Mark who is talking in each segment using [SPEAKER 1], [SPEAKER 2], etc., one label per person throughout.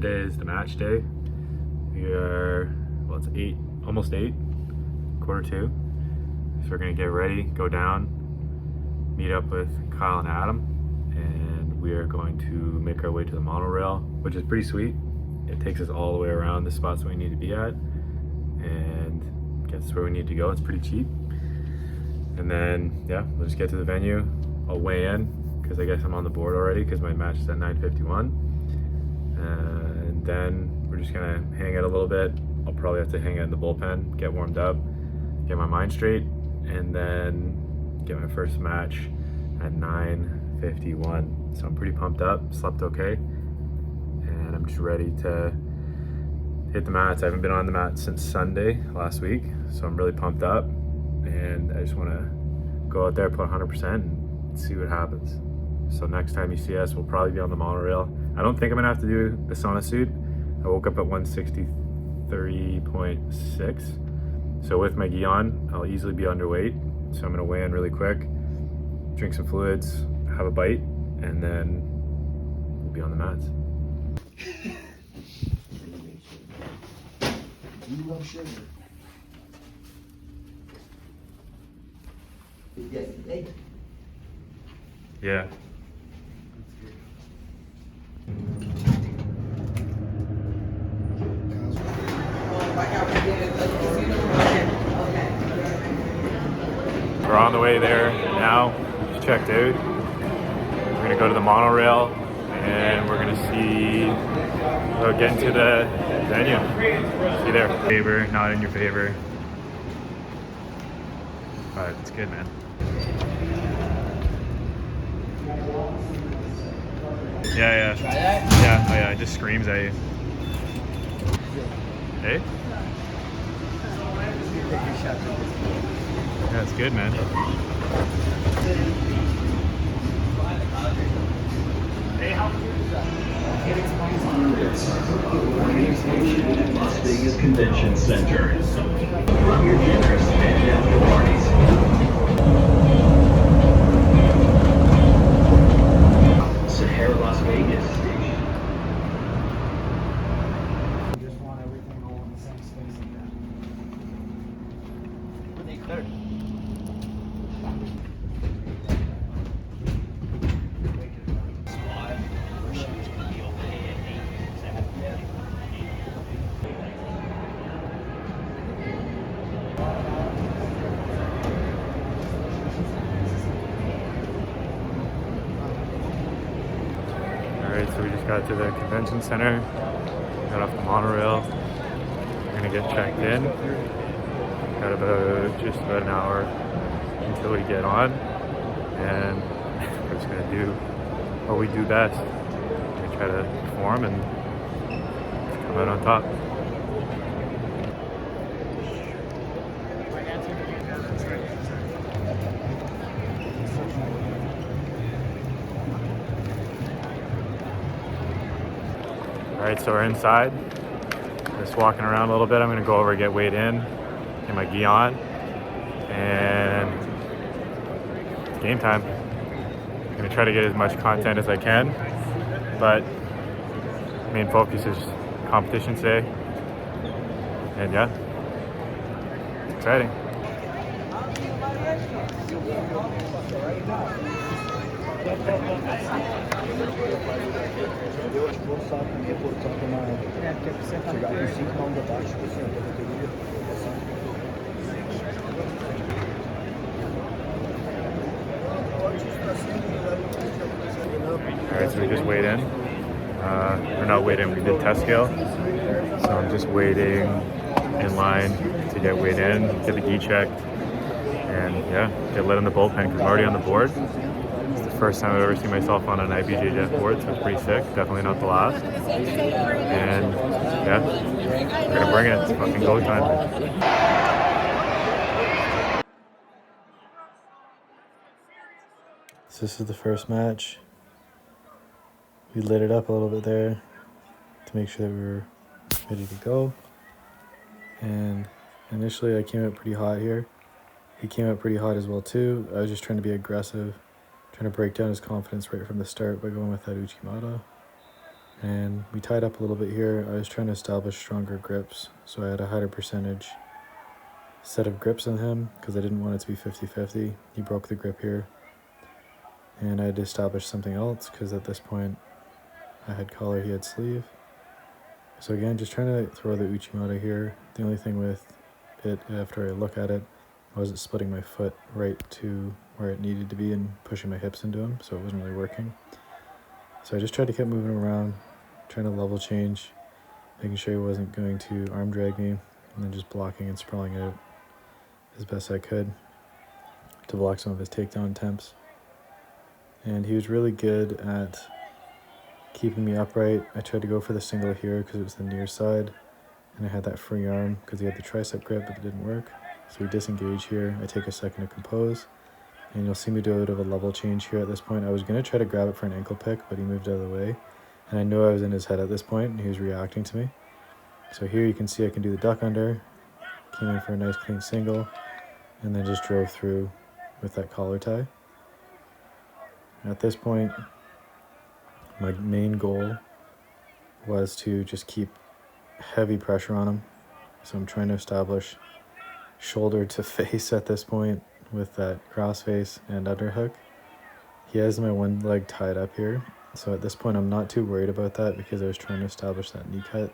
[SPEAKER 1] today is the match day. We are, well, it's 8, almost 8, quarter 2. So we're gonna get ready, go down, meet up with Kyle and Adam, and we are going to make our way to the monorail, which is pretty sweet. It takes us all the way around the spots we need to be at and gets us where we need to go. It's pretty cheap. And then, yeah, we'll just get to the venue. I'll weigh in, because I guess I'm on the board already, because my match is at 9:51. And then we're just gonna hang out a little bit. I'll probably have to hang out in the bullpen, get warmed up, get my mind straight, and then get my first match at 9:51. So I'm pretty pumped up, slept okay, and I'm just ready to hit the mats. I haven't been on the mat since Sunday last week, so I'm really pumped up, and I just want to go out there, put 100% and see what happens. So next time you see us, we'll probably be on the monorail. I don't think I'm gonna have to do the sauna suit. I woke up at 163.6. So with my gi on, I'll easily be underweight. So I'm gonna weigh in really quick, drink some fluids, have a bite, and then we'll be on the mats.
[SPEAKER 2] You love sugar. Yesterday.
[SPEAKER 1] Yeah. We're on the way there now. Just checked out. We're gonna go to the monorail and we're gonna see about getting to the venue. See you there. Favor, not in your favor. But it's good, man. Yeah.
[SPEAKER 2] Try that?
[SPEAKER 1] Yeah, oh yeah, it just screams at you. Hey? Yeah, it's good, man.
[SPEAKER 3] Las Vegas Convention Center. From your generous and after parties. Sahara Las Vegas.
[SPEAKER 2] Just want everything all in the same space again. Were they clear?
[SPEAKER 1] Alright, so we just got to the convention center, got off the monorail, we're gonna get checked in. Got just about an hour until we get on, and we're just gonna do what we do best. We're gonna try to perform and come out on top. Alright, so we're inside, just walking around a little bit. I'm gonna go over, get weighed in, get my gi on, and it's game time. I'm gonna try to get as much content as I can, but main focus is competition today, and yeah, it's exciting.
[SPEAKER 2] Eu acho que vou usar com reportar com uma. Porque você tá chegar com 5 mãos abaixo, assim, a bateria.
[SPEAKER 1] Alright, so we just weighed in. Or not weighed in, we did test scale. So I'm just waiting in line to get weighed in, get the gi checked, and yeah, get let in the bullpen because I'm already on the board. It's the first time I've ever seen myself on an IBJJF board, so it's pretty sick. Definitely not the last. And yeah, we're gonna bring it. It's fucking go time. So this is the first match. We lit it up a little bit there to make sure that we were ready to go. And initially I came out pretty hot here. He came out pretty hot as well too. I was just trying to be aggressive, trying to break down his confidence right from the start by going with that Uchimata. And we tied up a little bit here. I was trying to establish stronger grips, so I had a higher percentage set of grips on him because I didn't want it to be 50-50. He broke the grip here. And I had to establish something else because at this point I had collar, he had sleeve. So again, just trying to throw the Uchimata here. The only thing with it, after I look at it, I wasn't splitting my foot right to where it needed to be and pushing my hips into him, so it wasn't really working. So I just tried to keep moving him around, trying to level change, making sure he wasn't going to arm drag me, and then just blocking and sprawling out as best I could to block some of his takedown attempts. And he was really good at keeping me upright. I tried to go for the single here because it was the near side, and I had that free arm because he had the tricep grip, but it didn't work. So we disengage here. I take a second to compose, and you'll see me do a bit of a level change here at this point. I was going to try to grab it for an ankle pick, but he moved out of the way, and I knew I was in his head at this point, and he was reacting to me. So here you can see I can do the duck under, came in for a nice clean single, and then just drove through with that collar tie. At this point, my main goal was to just keep heavy pressure on him. So I'm trying to establish shoulder to face at this point with that crossface and underhook. He has my one leg tied up here. So at this point, I'm not too worried about that because I was trying to establish that knee cut.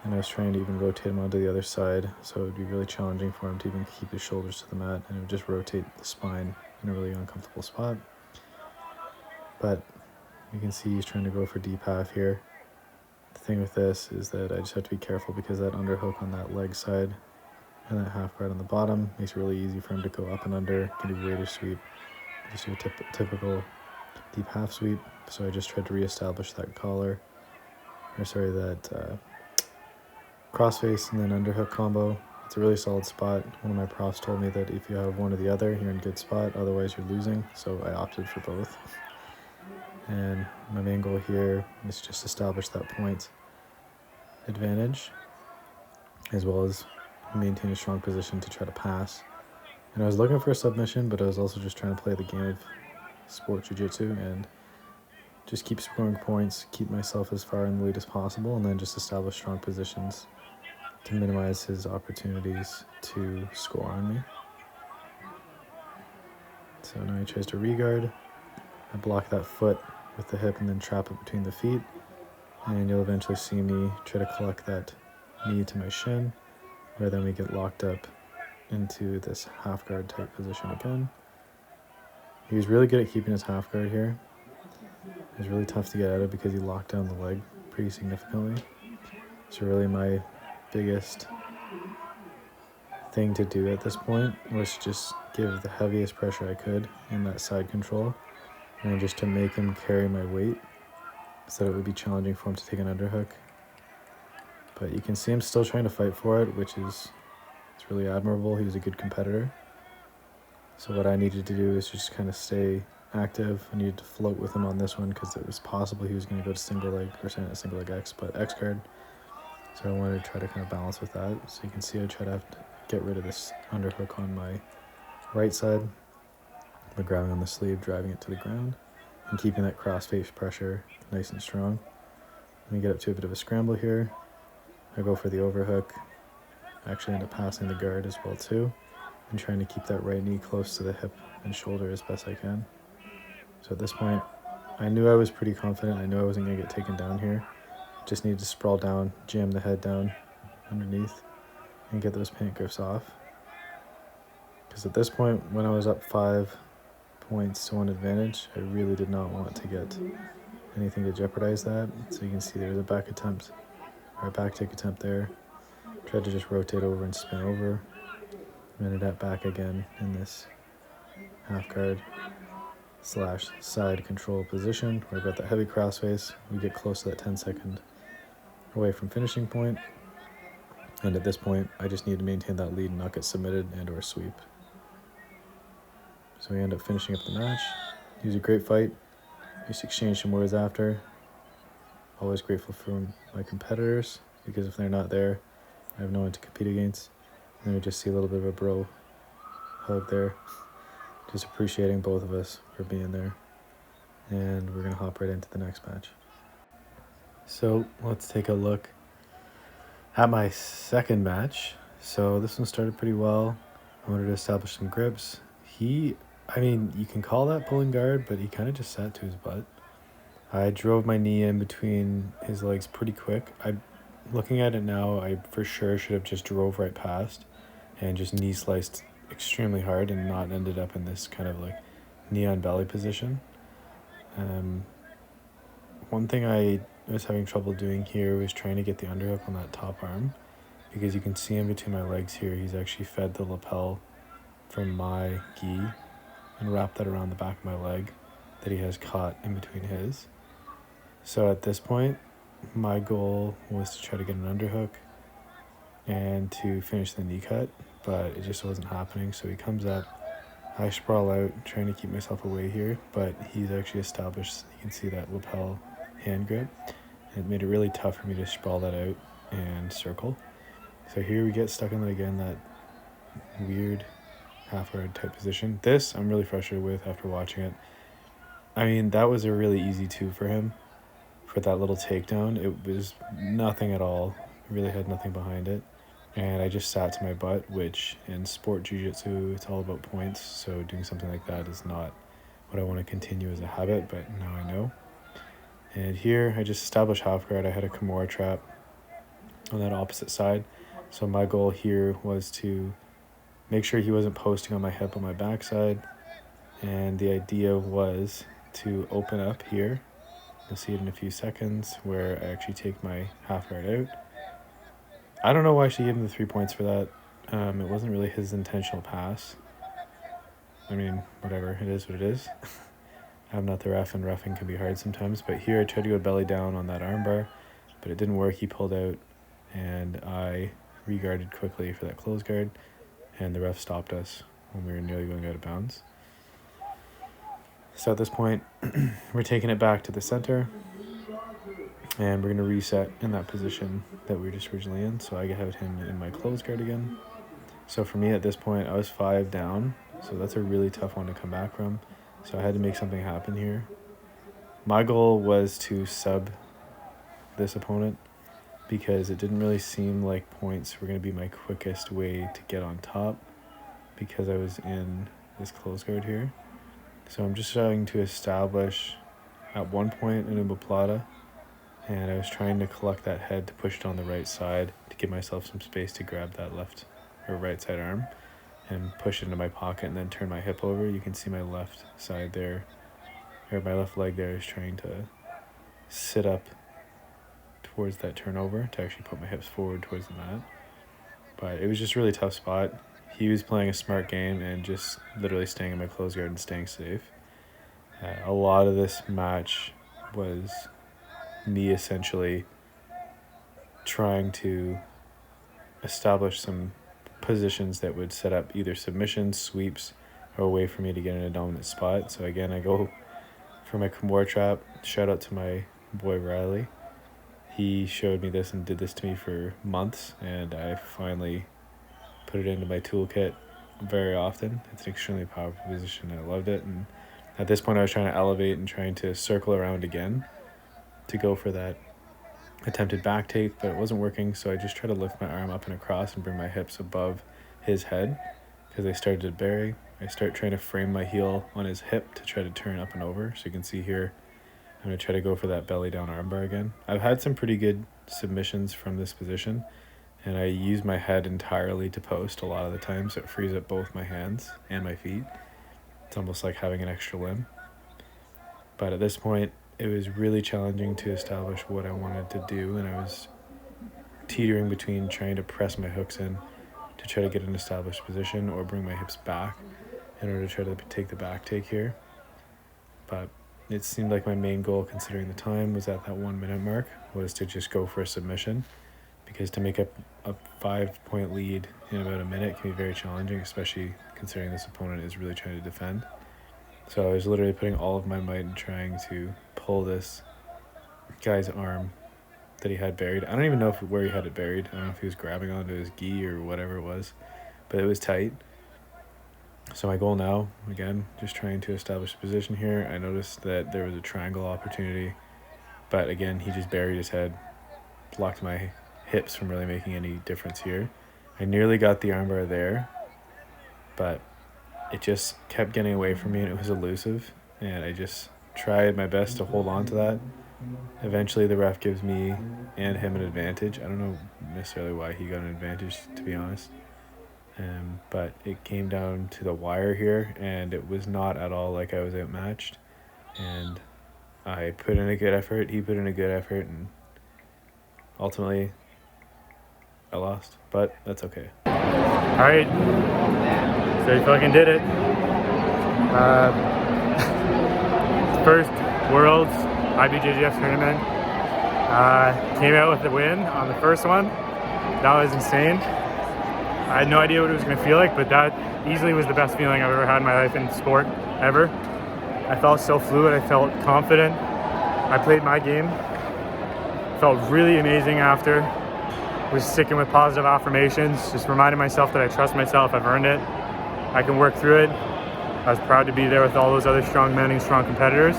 [SPEAKER 1] And I was trying to even rotate him onto the other side. So it would be really challenging for him to even keep his shoulders to the mat. And it would just rotate the spine in a really uncomfortable spot. But you can see he's trying to go for deep half here. The thing with this is that I just have to be careful because that underhook on that leg side and that half guard on the bottom makes it really easy for him to go up and under, can do waiter sweep, just do a typical deep half sweep. So I just tried to reestablish that collar, that crossface and then underhook combo. It's a really solid spot. One of my profs told me that if you have one or the other, you're in a good spot, otherwise you're losing. So I opted for both. And my main goal here is just establish that point advantage, as well as maintain a strong position to try to pass. And I was looking for a submission, but I was also just trying to play the game of sport jiu-jitsu and just keep scoring points, keep myself as far in the lead as possible, and then just establish strong positions to minimize his opportunities to score on me. So now he tries to re-guard. I block that foot with the hip and then trap it between the feet, and you'll eventually see me try to collect that knee to my shin, where then we get locked up into this half guard type position again. He was really good at keeping his half guard here. It was really tough to get out of because he locked down the leg pretty significantly. So really my biggest thing to do at this point was just give the heaviest pressure I could in that side control, and just to make him carry my weight so that it would be challenging for him to take an underhook. But you can see him still trying to fight for it, which is it's really admirable. He was a good competitor. So what I needed to do is just kind of stay active. I needed to float with him on this one because it was possible he was going to go to single leg, or sorry, not single leg X, but X guard. So I wanted to try to kind of balance with that. So you can see I try to have to get rid of this underhook on my right side by grabbing on the sleeve, driving it to the ground, and keeping that cross-face pressure nice and strong. Let me get up to a bit of a scramble here. I go for the overhook. I actually end up passing the guard as well too, and trying to keep that right knee close to the hip and shoulder as best I can. So at this point, I knew I was pretty confident. I knew I wasn't going to get taken down here. Just needed to sprawl down, jam the head down underneath, and get those pant grips off. Because at this point, when I was up 5 points to 1 advantage, I really did not want to get anything to jeopardize that. So you can see there was a back attempt, or a back take attempt there. Tried to just rotate over and spin over. Ended up back again in this half guard / side control position where I've got that heavy crossface. We get close to that 10-second away from finishing point. And at this point, I just need to maintain that lead and not get submitted and or sweep. So we end up finishing up the match. It was a great fight. We just exchanged some words after. Always grateful for my competitors, because if they're not there, I have no one to compete against. And then we just see a little bit of a bro hug there. Just appreciating both of us for being there. And we're going to hop right into the next match. So let's take a look at my second match. So this one started pretty well. I wanted to establish some grips. I mean, you can call that pulling guard, but he kind of just sat to his butt. I drove my knee in between his legs pretty quick. Looking at it now, I for sure should have just drove right past and just knee sliced extremely hard and not ended up in this kind of like knee on belly position. One thing I was having trouble doing here was trying to get the underhook on that top arm, because you can see in between my legs here, he's actually fed the lapel from my gi and wrapped that around the back of my leg that he has caught in between his. So at this point, my goal was to try to get an underhook and to finish the knee cut, but it just wasn't happening. So he comes up, I sprawl out, trying to keep myself away here, but he's actually established, you can see that lapel hand grip. It made it really tough for me to sprawl that out and circle. So here we get stuck in that again, that weird half guard type position. This I'm really frustrated with after watching it. I mean, that was a really easy two for him for that little takedown. It was nothing at all. It really had nothing behind it. And I just sat to my butt, which in sport jiu-jitsu, it's all about points. So doing something like that is not what I want to continue as a habit, but now I know. And here I just established half guard. I had a Kimura trap on that opposite side. So my goal here was to make sure he wasn't posting on my hip on my backside. And the idea was to open up here. You'll see it in a few seconds where I actually take my half guard out. I don't know why she gave him the 3 points for that. It wasn't really his intentional pass. I mean, whatever, it is what it is. I'm not the ref, and reffing can be hard sometimes. But here I tried to go belly down on that armbar, but it didn't work. He pulled out, and I re-guarded quickly for that close guard, and the ref stopped us when we were nearly going out of bounds. So at this point, we're taking it back to the center, and we're going to reset in that position that we were just originally in. So I have him in my close guard again. So for me at this point, I was 5 down, so that's a really tough one to come back from. So I had to make something happen here. My goal was to sub this opponent, because it didn't really seem like points were going to be my quickest way to get on top, because I was in this close guard here. So I'm just trying to establish at one point an omoplata, and I was trying to collect that head to push it on the right side to give myself some space to grab that left or right side arm and push it into my pocket, and then turn my hip over. You can see my left side there, or my left leg there, is trying to sit up towards that turnover to actually put my hips forward towards the mat. But it was just a really tough spot. He was playing a smart game and just literally staying in my close guard and staying safe. A lot of this match was me essentially trying to establish some positions that would set up either submissions, sweeps, or a way for me to get in a dominant spot. So again, I go for my Kimura trap. Shout out to my boy Riley. He showed me this and did this to me for months, and I finally put it into my toolkit very often. It's an extremely powerful position. I loved it, and at this point I was trying to elevate and trying to circle around again to go for that attempted back take, but it wasn't working. So I just tried to lift my arm up and across and bring my hips above his head, because they started to bury. I start trying to frame my heel on his hip to try to turn up and over. So you can see here, I'm going to try to go for that belly down armbar again. I've had some pretty good submissions from this position, and I use my head entirely to post a lot of the time, so it frees up both my hands and my feet. It's almost like having an extra limb. But at this point, it was really challenging to establish what I wanted to do, and I was teetering between trying to press my hooks in to try to get an established position or bring my hips back in order to try to take the back take here. But it seemed like my main goal, considering the time, was at that 1 minute mark, was to just go for a submission, because to make up a 5-point lead in about a minute can be very challenging, especially considering this opponent is really trying to defend. So I was literally putting all of my might in trying to pull this guy's arm that he had buried. I don't even know where he had it buried. I don't know if he was grabbing onto his gi or whatever it was, but it was tight. So my goal now, again, just trying to establish a position here. I noticed that there was a triangle opportunity But again, he just buried his head, blocked my hips from really making any difference here. I nearly got the armbar there, but it just kept getting away from me and it was elusive. And I just tried my best to hold on to that. Eventually the ref gives me and him an advantage. I don't know necessarily why he got an advantage, to be honest. But it came down to the wire here, and it was not at all like I was outmatched. And I put in a good effort, he put in a good effort, and ultimately I lost. But that's okay. Alright, so he fucking did it. First Worlds IBJJF tournament. Came out with the win on the first one. That was insane. I had no idea what it was going to feel like, but that easily was the best feeling I've ever had in my life in sport, ever. I felt so fluid, I felt confident. I played my game. Felt really amazing after. Was sticking with positive affirmations, just reminding myself that I trust myself, I've earned it. I can work through it. I was proud to be there with all those other strong men and strong competitors.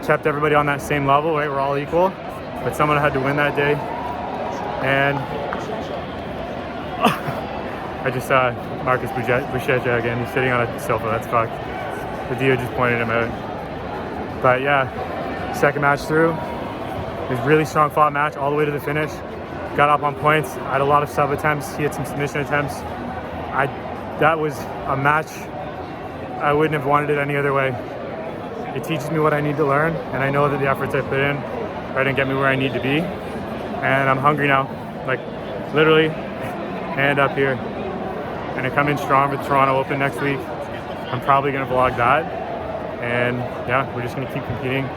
[SPEAKER 1] Kept everybody on that same level, right? We're all equal, but someone had to win that day. And I just saw Marcus Buchecha again. He's sitting on a sofa. That's fucked. The Dio just pointed him out. But yeah, second match through. It was a really strong fought match all the way to the finish. Got up on points. I had a lot of sub attempts. He had some submission attempts. That was a match I wouldn't have wanted it any other way. It teaches me what I need to learn, and I know that the efforts I put in are gonna get me where I need to be. And I'm hungry now, like literally, hand up here. Gonna come in strong for the Toronto Open next week. I'm probably gonna vlog that. And yeah, we're just gonna keep competing,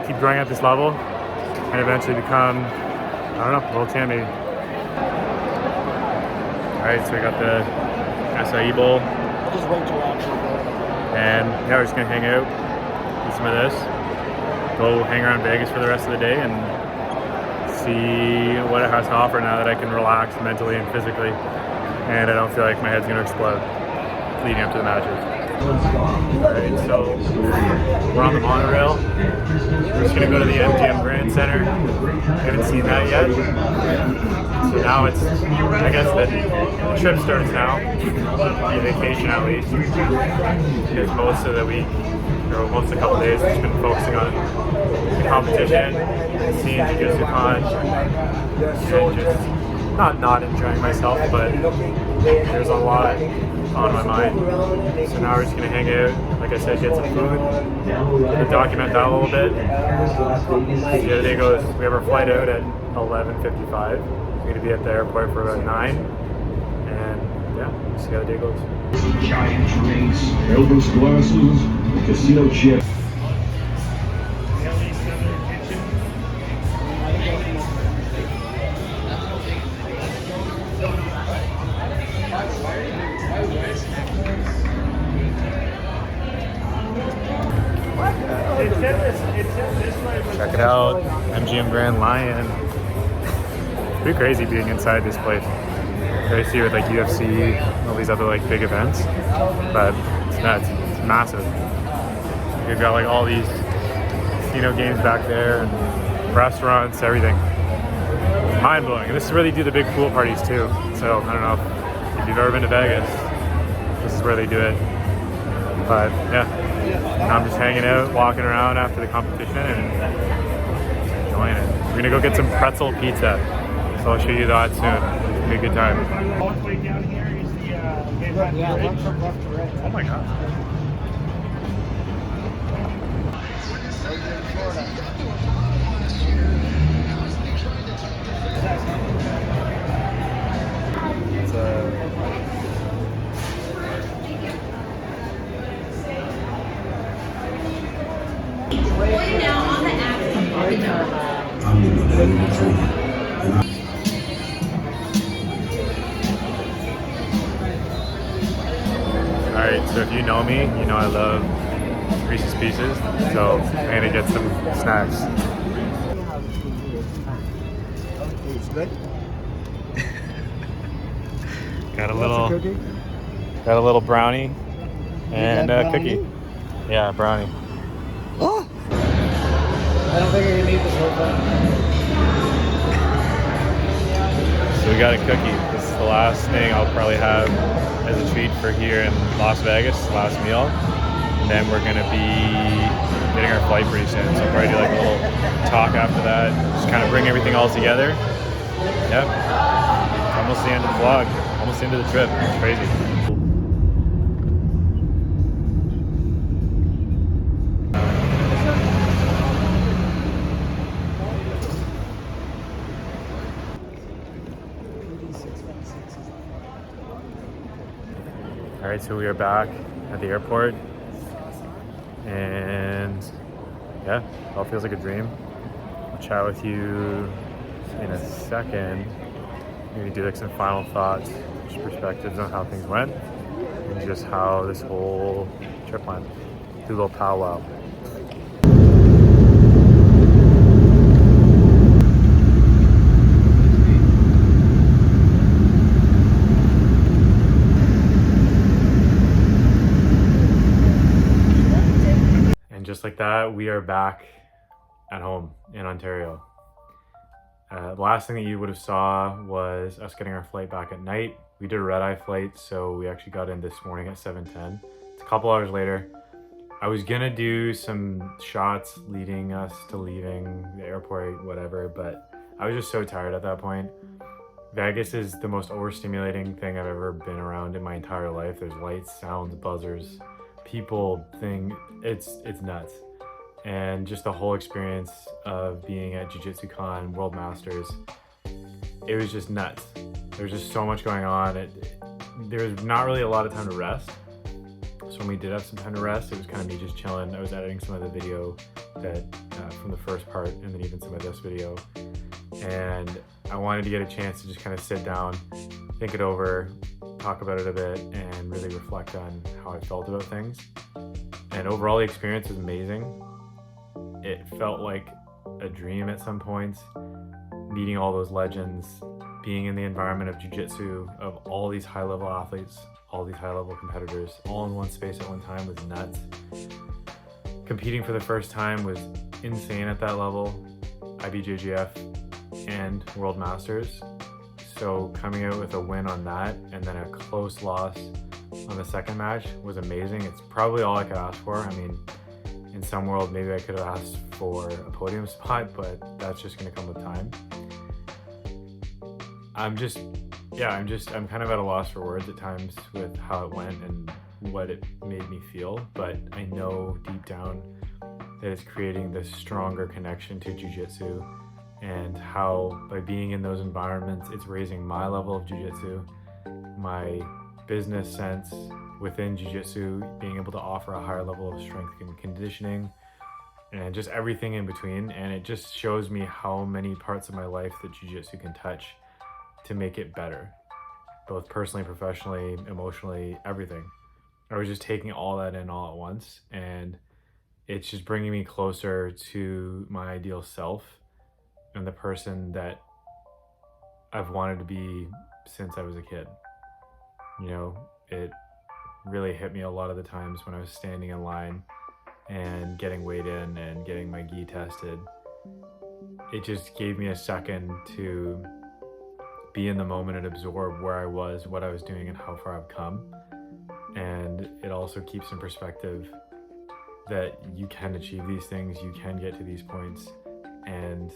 [SPEAKER 1] keep growing at this level, and eventually become, I don't know, world champ maybe. All right, so we got the acai bowl.
[SPEAKER 2] I'll just wait till after.
[SPEAKER 1] And yeah, we're just gonna hang out, eat some of this, go hang around Vegas for the rest of the day and see what it has to offer now that I can relax mentally and physically, and I don't feel like my head's gonna explode leading up to the matches. Alright, so we're on the monorail. We're just gonna go to the MGM Grand Center. Haven't seen that yet. So now it's, I guess the trip starts now. The vacation at least. Because most of the week, or most of the couple days, we've just been focusing on the competition, seeing JujutsuCon, and just not enjoying myself, but there's a lot on my mind. So now we're just gonna hang out, like I said, get some food, and document that a little bit. The other day goes, we have our flight out at 11:55. We're gonna be at the airport for about 9, and yeah, see how the day goes.
[SPEAKER 3] Giant drinks, Elvis glasses, casino chip.
[SPEAKER 1] Check it out, MGM Grand Lion. It's pretty crazy being inside this place. Crazy with like UFC, all these other like big events, but it's nuts. It's massive. You've got like all these casino games back there, and restaurants, everything. Mind blowing. And this is where they do the big pool parties too. So I don't know if you've ever been to Vegas. This is where they do it. But yeah, I'm just hanging out, walking around after the competition and enjoying it. We're gonna go get some pretzel pizza. So I'll show you that soon. It'll be a good time.
[SPEAKER 2] All the way down here is the
[SPEAKER 1] Yeah, left from left to right. Oh my god. It's Alright, so if you know me, you know I love Reese's Pieces, so I'm gonna get some snacks.
[SPEAKER 2] It's good.
[SPEAKER 1] Got a little brownie and a cookie. Yeah, brownie.
[SPEAKER 2] Oh! I don't think I can eat this whole thing.
[SPEAKER 1] So we got a cookie. This is the last thing I'll probably have as a treat for here in Las Vegas, last meal. And then we're gonna be getting our flight pretty soon. So I'll probably do like a little talk after that. Just kind of bring everything all together. Yep. Almost the end of the vlog. Almost the end of the trip. It's crazy. All right, so we are back at the airport, and yeah, it all feels like a dream. I'll chat with you in a second. Maybe do like some final thoughts, just perspectives on how things went, and just how this whole trip went. Do a little powwow. Just like that, we are back at home in Ontario. The last thing that you would have saw was us getting our flight back at night. We did a red-eye flight, so we actually got in this morning at 7:10. It's a couple hours later. I was gonna do some shots leading us to leaving the airport, whatever, but I was just so tired at that point. Vegas is the most overstimulating thing I've ever been around in my entire life. There's lights, sounds, buzzers, people, thing. It's nuts. And just the whole experience of being at Jiu-Jitsu Con, World Masters, it was just nuts. There was just so much going on. There was not really a lot of time to rest. So when we did have some time to rest, it was kind of me just chilling. I was editing some of the video that from the first part, and then even some of this video. And I wanted to get a chance to just kind of sit down, think it over, talk about it a bit, and really reflect on how I felt about things. And overall, the experience was amazing. It felt like a dream at some points, meeting all those legends, being in the environment of jiu-jitsu, of all these high-level athletes, all these high-level competitors, all in one space at one time was nuts. Competing for the first time was insane at that level, IBJJF and World Masters. So coming out with a win on that and then a close loss on the second match was amazing. It's probably all I could ask for. I mean, in some world, maybe I could have asked for a podium spot, but that's just gonna come with time. I'm kind of at a loss for words at times with how it went and what it made me feel, but I know deep down that it's creating this stronger connection to jiu-jitsu, and how by being in those environments, it's raising my level of jiu-jitsu, my business sense within jiu-jitsu, being able to offer a higher level of strength and conditioning, and just everything in between. And it just shows me how many parts of my life that jiu-jitsu can touch to make it better, both personally, professionally, emotionally, everything. I was just taking all that in all at once, and it's just bringing me closer to my ideal self and the person that I've wanted to be since I was a kid. You know, it really hit me a lot of the times when I was standing in line and getting weighed in and getting my gi tested. It just gave me a second to be in the moment and absorb where I was, what I was doing, and how far I've come. And it also keeps in perspective that you can achieve these things, you can get to these points, and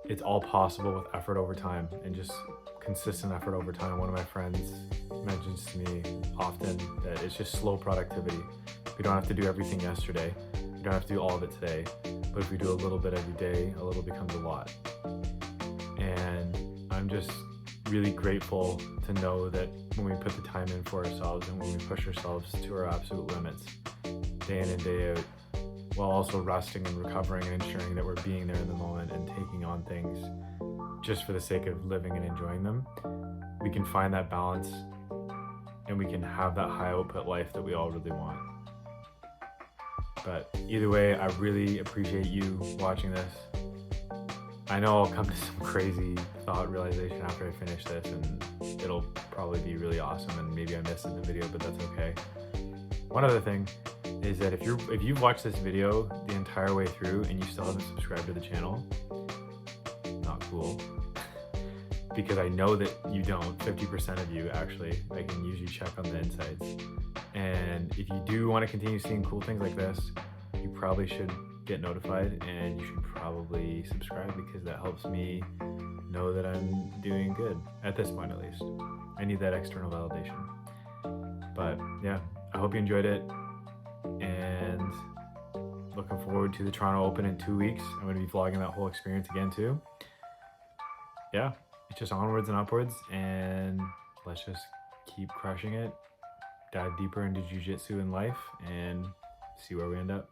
[SPEAKER 1] it's all possible with effort over time and just consistent effort over time. One of my friends mentions to me often that it's just slow productivity. We don't have to do everything yesterday. We don't have to do all of it today. But if we do a little bit every day, a little becomes a lot. And I'm just really grateful to know that when we put the time in for ourselves and when we push ourselves to our absolute limits, day in and day out, while also resting and recovering and ensuring that we're being there in the moment and taking on things just for the sake of living and enjoying them, we can find that balance and we can have that high output life that we all really want. But either way, I really appreciate you watching this. I know I'll come to some crazy thought realization after I finish this, and it'll probably be really awesome, and maybe I missed it in the video, but that's okay. One other thing is that if you've watched this video the entire way through and you still haven't subscribed to the channel, not cool. Because I know that you don't. 50% of you actually. I can usually check on the insights. And if you do want to continue seeing cool things like this, you probably should get notified, and you should probably subscribe, because that helps me know that I'm doing good, at this point at least. I need that external validation. But yeah, I hope you enjoyed it, and looking forward to the Toronto Open in 2 weeks. I'm going to be vlogging that whole experience again too. Yeah, it's just onwards and upwards, and let's just keep crushing it, dive deeper into jiu-jitsu and life, and see where we end up.